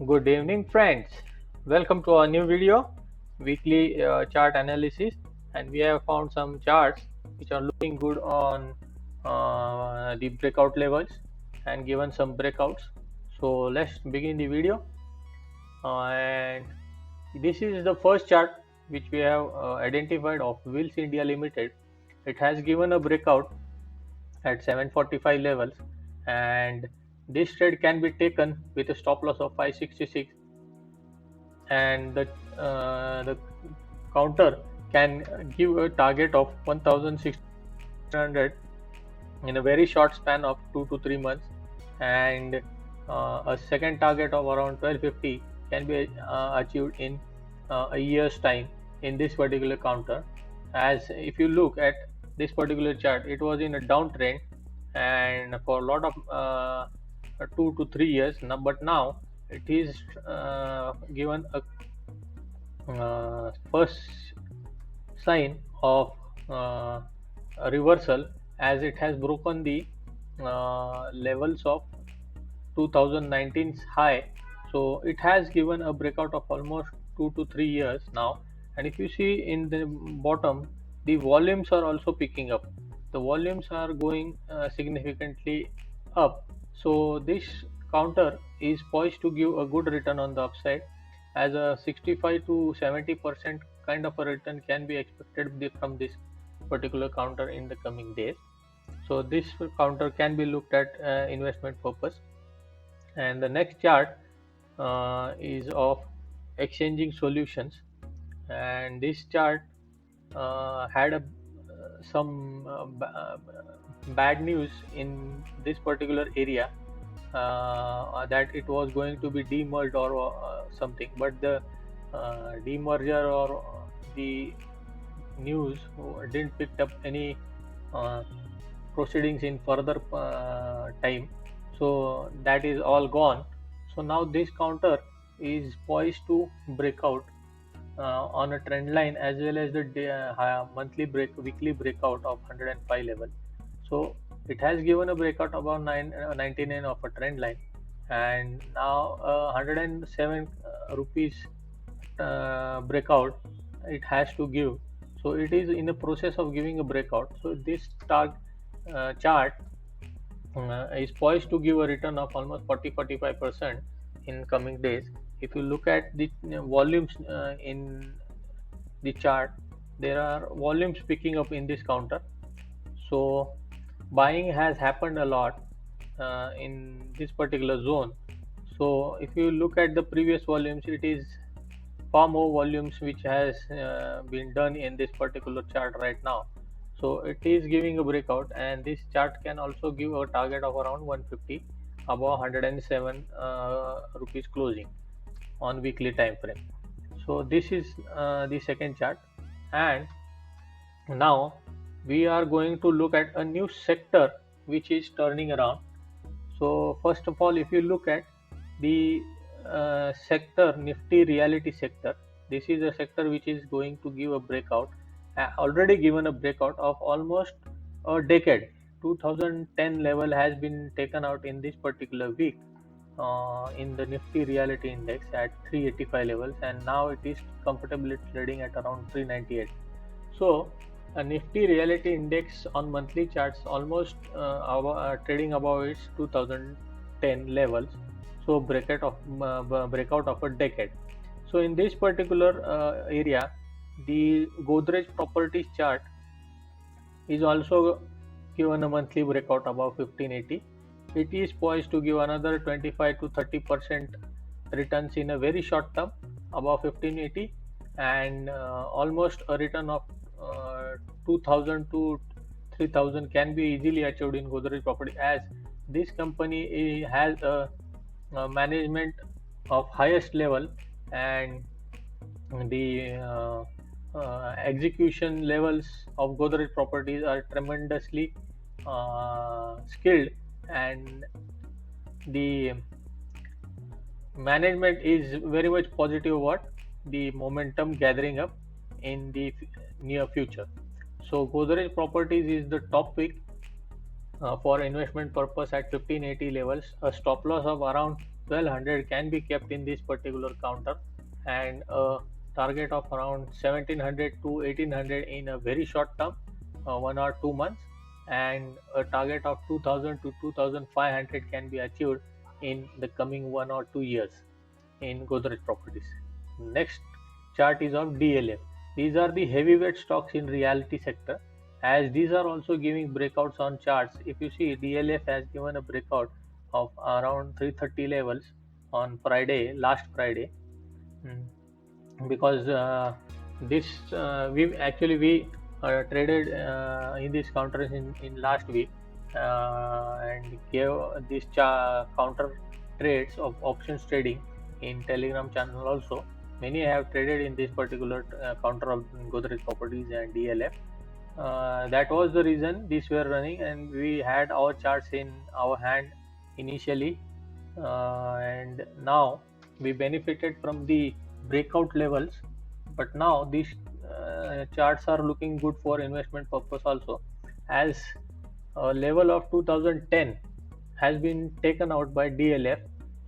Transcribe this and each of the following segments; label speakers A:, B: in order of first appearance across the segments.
A: Good evening, friends. Welcome to our new video, weekly chart analysis. And we have found some charts which are looking good on the breakout levels and given some breakouts. So let's begin the video. And this is the first chart which we have identified of Wills India Limited. It has given a breakout at 745 levels, and this trade can be taken with a stop loss of 566, and the counter can give a target of 1600 in a very short span of 2 to 3 months, and a second target of around 1250 can be achieved in a year's time in this particular counter. As if you look at this particular chart, it was in a downtrend and for a lot of 2 to 3 years now, but now it is given a first sign of a reversal, as it has broken the levels of 2019's high. So it has given a breakout of almost 2 to 3 years now. And if you see in the bottom, the volumes are also picking up. The volumes are going significantly up. So this counter is poised to give a good return on the upside, as a 65 to 70% kind of a return can be expected from this particular counter in the coming days. So this counter can be looked at investment purpose. And the next chart is of exchanging solutions, and this chart had some bad news in this particular area, that it was going to be demerged or something, but the demerger or the news didn't pick up any uh, proceedings in further time. So that is all gone. So now this counter is poised to break out on a trend line, as well as the weekly breakout of 105 level. So it has given a breakout about 99 of a trend line, and now 107 rupees breakout it has to give. So it is in the process of giving a breakout. So this chart is poised to give a return of almost 40-45% in coming days. If you look at the volumes in the chart, there are volumes picking up in this counter. So buying has happened a lot in this particular zone. So if you look at the previous volumes, it is far more volumes which has been done in this particular chart right now. So it is giving a breakout, and this chart can also give a target of around 150 above 107 rupees closing on weekly time frame. So this is the second chart, and now we are going to look at a new sector which is turning around. So first of all, if you look at the sector, Nifty reality sector, this is a sector which is going to give a breakout, already given a breakout of almost a decade. 2010 level has been taken out in this particular week in the Nifty reality index at 385 levels, and now it is comfortably trading at around 398. So a Nifty reality index on monthly charts almost trading above its 2010 levels. So breakout of a decade. So in this particular area, the Godrej Properties chart is also given a monthly breakout above 1580. It is poised to give another 25 to 30% returns in a very short term above 1580, and almost a return of 2000 to 3000 can be easily achieved in Godrej Property, as this company has a management of highest level, and the execution levels of Godrej Properties are tremendously skilled, and the management is very much positive about the momentum gathering up in the near future. So Godrej Properties is the top pick for investment purpose at 1580 levels. A stop loss of around 1200 can be kept in this particular counter, and a target of around 1700 to 1800 in a very short term, 1 or 2 months, and a target of 2000 to 2500 can be achieved in the coming 1 or 2 years in Godrej Properties. Next chart is of DLF. These are the heavyweight stocks in realty sector, as these are also giving breakouts on charts. If you see, DLF has given a breakout of around 330 levels on Friday, last Friday. Mm, because this we traded in this counter in last week, and gave this counter trades of options trading in Telegram channel also. Many have traded in this particular counter of Godrej Properties and DLF. That was the reason these were running, and we had our charts in our hand initially, and now we benefited from the breakout levels. But now these charts are looking good for investment purpose also, as a level of 2010 has been taken out by DLF.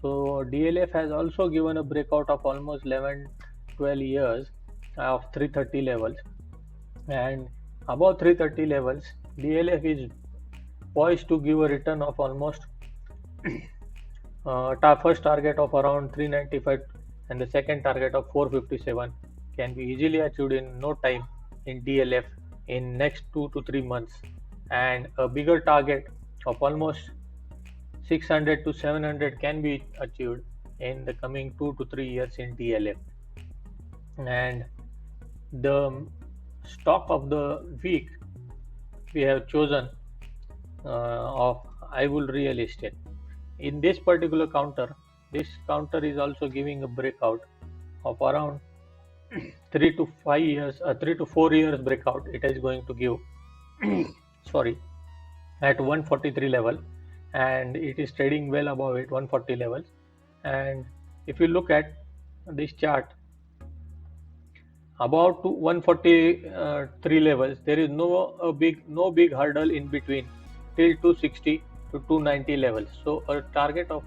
A: So DLF has also given a breakout of almost 11-12 years of 330 levels, and above 330 levels DLF is poised to give a return of almost first target of around 395 and the second target of 457 can be easily achieved in no time in DLF in next 2 to 3 months, and a bigger target of almost 600 to 700 can be achieved in the coming 2 to 3 years in DLF. And the stock of the week we have chosen of iWool Real Estate. In this particular counter, this counter is also giving a breakout of around 3 to 4 years breakout. It is going to give sorry, at 143 level, and it is trading well above it, 140 levels. And if you look at this chart, about 143 levels, there is no big hurdle in between till 260 to 290 levels. So a target of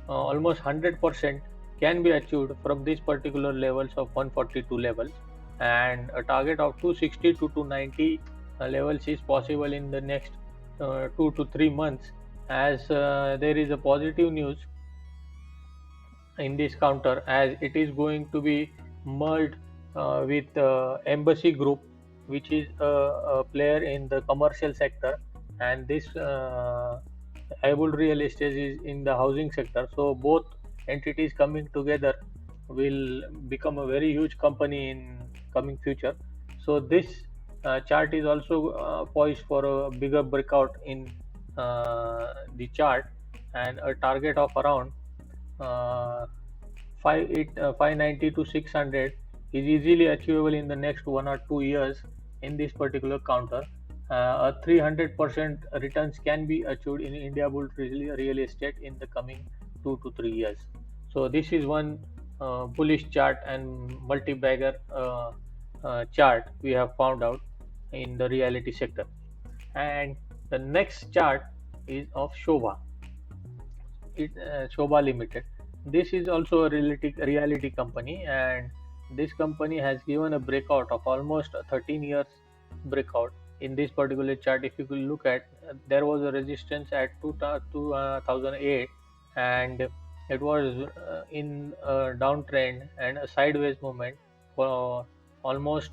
A: almost 100% can be achieved from these particular levels of 142 levels, and a target of 260 to 290 levels is possible in the next 2 to 3 months, as there is a positive news in this counter, as it is going to be merged with Embassy Group, which is a player in the commercial sector, and this iWool Real Estate is in the housing sector. So both entities coming together will become a very huge company in coming future. So this chart is also poised for a bigger breakout in the chart, and a target of around 590 to 600 is easily achievable in the next 1 or 2 years in this particular counter. A 300% returns can be achieved in Indiabulls Real Estate in the coming 2 to 3 years. So this is one bullish chart and multi-bagger chart we have found out in the reality sector. And the next chart is of Shobha. Shobha Limited. This is also a reality company, and this company has given a breakout of almost 13 years breakout. In this particular chart, if you could look at, there was a resistance at 2008, and it was in a downtrend and a sideways movement for almost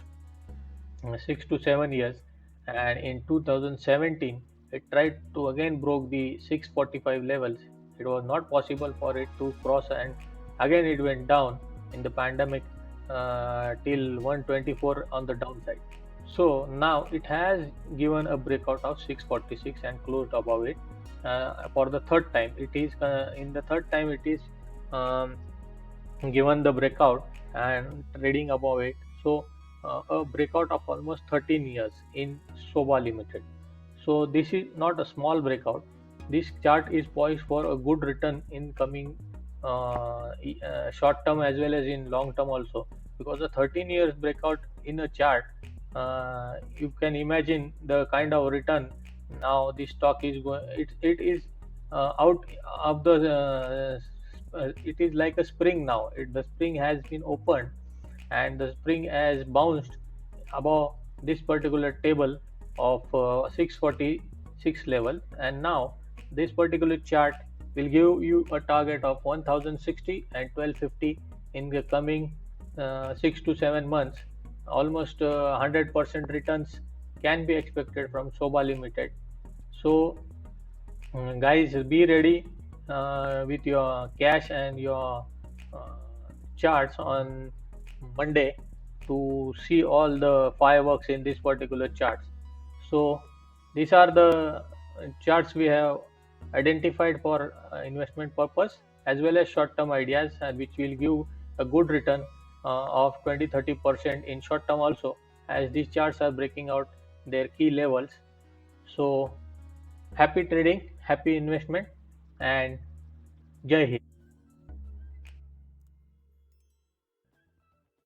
A: 6 to 7 years, and in 2017 it tried to again broke the 645 levels. It was not possible for it to cross, and again it went down in the pandemic till 124 on the downside. So now it has given a breakout of 646 and closed above it for the third time. It is in the third time it is given the breakout and trading above it. So a breakout of almost 13 years in Shobha Limited. So this is not a small breakout. This chart is poised for a good return in coming short term as well as in long term also, because a 13 years breakout in a chart, you can imagine the kind of return Now the stock is going, it is out of the it is like a spring now. The spring has been opened, and the spring has bounced above this particular table of 646 level, and now this particular chart will give you a target of 1060 and 1250 in the coming 6 to 7 months. Almost 100% returns can be expected from Soba Limited. So guys, be ready with your cash and your uh, charts on Monday to see all the fireworks in this particular charts. So these are the charts we have identified for investment purpose, as well as short term ideas, and which will give a good return of 20-30% in short term also, as these charts are breaking out their key levels. So happy trading, happy investment, and Jai Hind.